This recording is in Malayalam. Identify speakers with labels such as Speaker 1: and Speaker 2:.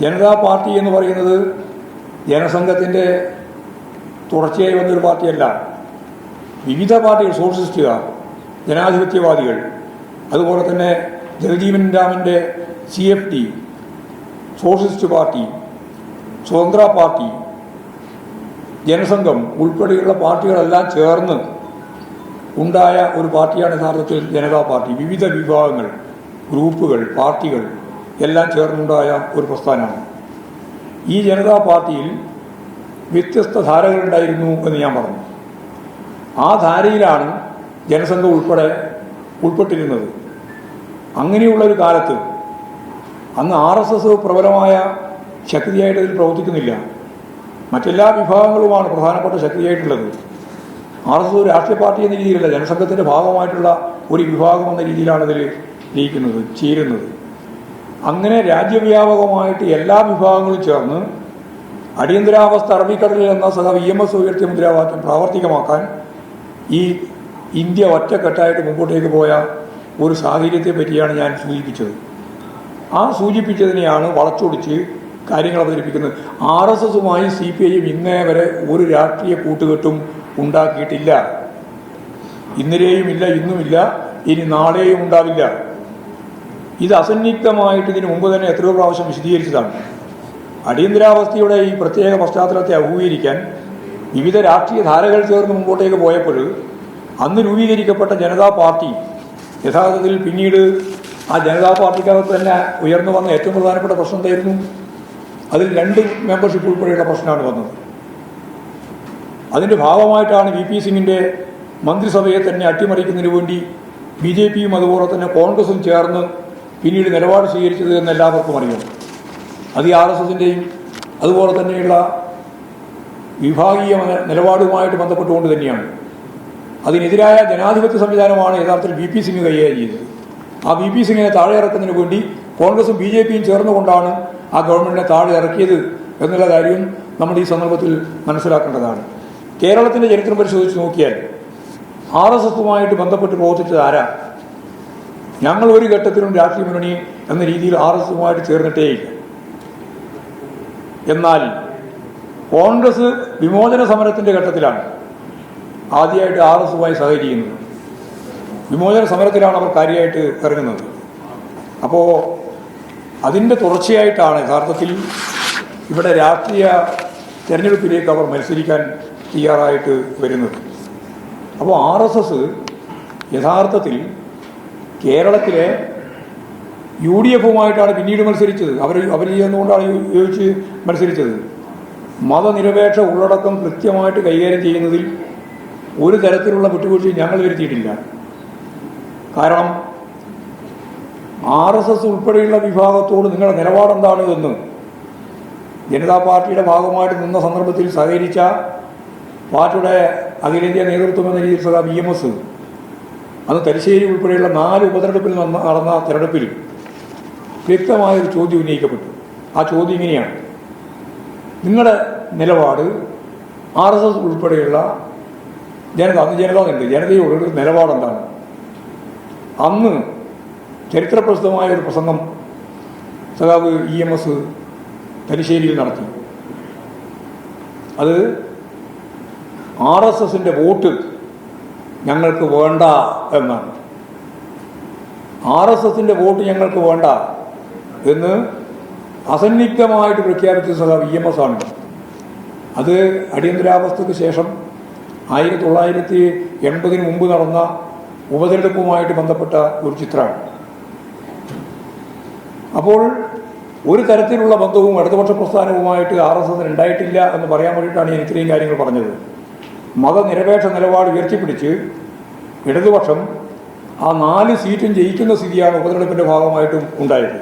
Speaker 1: ജനതാ പാർട്ടി എന്ന് പറയുന്നത് ജനസംഘത്തിൻ്റെ തുടർച്ചയായി വന്നൊരു പാർട്ടിയല്ല. വിവിധ പാർട്ടികൾ, സോഷ്യലിസ്റ്റുകാർ, ജനാധിപത്യവാദികൾ, അതുപോലെ തന്നെ ജഗജീവൻ രാമൻ്റെ CFD, സോഷ്യലിസ്റ്റ് പാർട്ടി, സ്വതന്ത്ര പാർട്ടി, ജനസംഘം ഉൾപ്പെടെയുള്ള പാർട്ടികളെല്ലാം ചേർന്ന് ഉണ്ടായ ഒരു പാർട്ടിയാണ് യഥാർത്ഥത്തിൽ ജനതാ പാർട്ടി. വിവിധ വിഭാഗങ്ങൾ, ഗ്രൂപ്പുകൾ, പാർട്ടികൾ എല്ലാം ചേർന്നുണ്ടായ ഒരു പ്രസ്ഥാനമാണ്. ഈ ജനതാ പാർട്ടിയിൽ വ്യത്യസ്ത ധാരകളുണ്ടായിരുന്നു എന്ന് ഞാൻ പറഞ്ഞു. ആ ധാരയിലാണ് ജനസംഘം ഉൾപ്പെട്ടിരുന്നത്. അങ്ങനെയുള്ളൊരു കാലത്ത് അന്ന് RSS പ്രബലമായ ശക്തിയായിട്ട് അതിൽ പ്രവർത്തിക്കുന്നില്ല. മറ്റെല്ലാ വിഭാഗങ്ങളുമാണ് പ്രധാനപ്പെട്ട ശക്തിയായിട്ടുള്ളത്. RSS ഒരു രാഷ്ട്രീയ പാർട്ടി എന്ന രീതിയിലല്ല, ജനസംഘത്തിൻ്റെ ഭാഗമായിട്ടുള്ള ഒരു വിഭാഗം എന്ന രീതിയിലാണ് അതിൽ ചേരുന്നത്. അങ്ങനെ രാജ്യവ്യാപകമായിട്ട് എല്ലാ വിഭാഗങ്ങളും ചേർന്ന് അടിയന്തരാവസ്ഥ അറബിക്കടലിൽ എന്ന EMS ഉയർത്തിയ മുദ്രാവാക്യം പ്രാവർത്തികമാക്കാൻ ഈ ഇന്ത്യ ഒറ്റക്കെട്ടായിട്ട് മുമ്പോട്ടേക്ക് പോയ ഒരു സാഹചര്യത്തെ പറ്റിയാണ് ഞാൻ സൂചിപ്പിച്ചത്. ആ സൂചിപ്പിച്ചതിനെയാണ് വളച്ചൊടിച്ച് കാര്യങ്ങൾ അവതരിപ്പിക്കുന്നത്. RSSുമായി CPIM ഇന്നേ വരെ ഒരു രാഷ്ട്രീയ കൂട്ടുകെട്ടും ഉണ്ടാക്കിയിട്ടില്ല. ഇന്നലെയും ഇല്ല, ഇന്നുമില്ല, ഇനി നാളെയും ഉണ്ടാവില്ല. ഇത് അസന്നിഗ്ധമായിട്ട് ഇതിനു മുമ്പ് തന്നെ എത്രയോ പ്രാവശ്യം വിശദീകരിച്ചതാണ്. അടിയന്തരാവസ്ഥയുടെ ഈ പ്രത്യേക പശ്ചാത്തലത്തെ അഭിമുഖീകരിക്കാൻ വിവിധ രാഷ്ട്രീയ ധാരകൾ ചേർന്ന് മുമ്പോട്ടേക്ക് പോയപ്പോൾ അന്ന് രൂപീകരിക്കപ്പെട്ട ജനതാ പാർട്ടി യഥാർത്ഥത്തിൽ പിന്നീട് ആ ജനതാ പാർട്ടിക്കകത്ത് തന്നെ ഉയർന്നു വന്ന ഏറ്റവും പ്രധാനപ്പെട്ട പ്രശ്നം എന്തായിരുന്നു? അതിൽ 2 മെമ്പർഷിപ്പ് ഉൾപ്പെടെയുള്ള പ്രശ്നമാണ് വന്നത്. അതിൻ്റെ ഭാഗമായിട്ടാണ് VP സിംഗിൻ്റെ മന്ത്രിസഭയെ തന്നെ അട്ടിമറിക്കുന്നതിന് വേണ്ടി BJPയും അതുപോലെ തന്നെ കോൺഗ്രസും ചേർന്ന് പിന്നീട് നിലപാട് സ്വീകരിച്ചത് എന്ന് എല്ലാവർക്കും അറിയാം. അത് ഈ RSSൻ്റെയും അതുപോലെ തന്നെയുള്ള വിഭാഗീയ നിലപാടുമായിട്ട് ബന്ധപ്പെട്ടുകൊണ്ട് തന്നെയാണ്. അതിനെതിരായ ജനാധിപത്യ സംവിധാനമാണ് യഥാർത്ഥത്തിൽ VP സിംഗ് കൈകാര്യം ചെയ്തത്. ആ VP സിംഗിനെ താഴെ ഇറക്കുന്നതിന് വേണ്ടി കോൺഗ്രസും BJPയും ചേർന്നുകൊണ്ടാണ് ആ ഗവൺമെൻറ്റിനെ താഴെ ഇറക്കിയത് എന്നുള്ള കാര്യം നമ്മൾ ഈ സന്ദർഭത്തിൽ മനസ്സിലാക്കേണ്ടതാണ്. കേരളത്തിൻ്റെ ചരിത്രം പരിശോധിച്ച് നോക്കിയാൽ RSSുമായിട്ട് ബന്ധപ്പെട്ട് പ്രവർത്തിച്ചത് ആരാ? ഞങ്ങൾ ഒരു ഘട്ടത്തിലും രാഷ്ട്രീയ മുന്നണി എന്ന രീതിയിൽ RSSുമായിട്ട് ചേർന്നിട്ടേയില്ല. എന്നാൽ കോൺഗ്രസ് വിമോചന സമരത്തിൻ്റെ ഘട്ടത്തിലാണ് ആദ്യമായിട്ട് RSSുമായി സഹകരിക്കുന്നത്. വിമോചന സമരത്തിലാണ് അവർ കാര്യമായിട്ട് ഇറങ്ങുന്നത്. അപ്പോൾ അതിൻ്റെ തുടർച്ചയായിട്ടാണ് യഥാർത്ഥത്തിൽ ഇവിടെ രാഷ്ട്രീയ തെരഞ്ഞെടുപ്പിലേക്ക് അവർ മത്സരിക്കാൻ തയ്യാറായിട്ട് വരുന്നത്. അപ്പോൾ RSS യഥാർത്ഥത്തിൽ കേരളത്തിലെ UDFുമായിട്ടാണ് പിന്നീട് മത്സരിച്ചത്. അവർ ചെയ്യുന്നതുകൊണ്ടാണ് യോജിച്ച് മത്സരിച്ചത്. മതനിരപേക്ഷ ഉള്ളടക്കം കൃത്യമായിട്ട് കൈകാര്യം ചെയ്യുന്നതിൽ ഒരു തരത്തിലുള്ള വിട്ടുവീഴ്ചയും ഞങ്ങൾ വരുത്തിയിട്ടില്ല. കാരണം RSS ഉൾപ്പെടെയുള്ള വിഭാഗത്തോട് നിങ്ങളുടെ നിലപാടെന്താണ് എന്ന് ജനതാ പാർട്ടിയുടെ ഭാഗമായിട്ട് നിന്ന സന്ദർഭത്തിൽ സഹകരിച്ച പാർട്ടിയുടെ അഖിലേന്ത്യാ നേതൃത്വം എന്ന രീതിയിൽ EMS അന്ന് തലശ്ശേരി ഉൾപ്പെടെയുള്ള 4 ഉപതെരഞ്ഞെടുപ്പിൽ നടന്ന തെരഞ്ഞെടുപ്പിൽ വ്യക്തമായൊരു ചോദ്യം ഉന്നയിക്കപ്പെട്ടു. ആ ചോദ്യം ഇങ്ങനെയാണ്: നിങ്ങളുടെ നിലപാട് RSS ഉൾപ്പെടെയുള്ള ജനതയോട് നിലപാടെന്താണ്? അന്ന് ചരിത്രപ്രസിദ്ധമായ ഒരു പ്രസംഗം EMS തലശ്ശേരിയിൽ നടത്തി. അത് RSSൻ്റെ വോട്ട് ഞങ്ങൾക്ക് വേണ്ട എന്നാണ്. RSSൻ്റെ വോട്ട് ഞങ്ങൾക്ക് വേണ്ട എന്ന് അസന്നിഗ്ധമായിട്ട് പ്രഖ്യാപിച്ച EMS ആണ്. അത് അടിയന്തരാവസ്ഥയ്ക്ക് ശേഷം 1980 മുമ്പ് നടന്ന ഉപതെരഞ്ഞെടുപ്പുമായിട്ട് ബന്ധപ്പെട്ട ഒരു ചിത്രമാണ്. അപ്പോൾ ഒരു തരത്തിലുള്ള ബന്ധവും ഇടതുപക്ഷ പ്രസ്ഥാനവുമായിട്ട് RSSന് ഉണ്ടായിട്ടില്ല എന്ന് പറയാൻ വേണ്ടിയിട്ടാണ് ഞാൻ ഇത്രയും കാര്യങ്ങൾ പറഞ്ഞത്. മതനിരപേക്ഷ നിലപാട് ഉയർത്തിപ്പിടിച്ച് ഇടതുപക്ഷം ആ 4 സീറ്റും ജയിക്കുന്ന സ്ഥിതിയാണ് ഉപതെരഞ്ഞെടുപ്പിൻ്റെ ഭാഗമായിട്ടും ഉണ്ടായത്.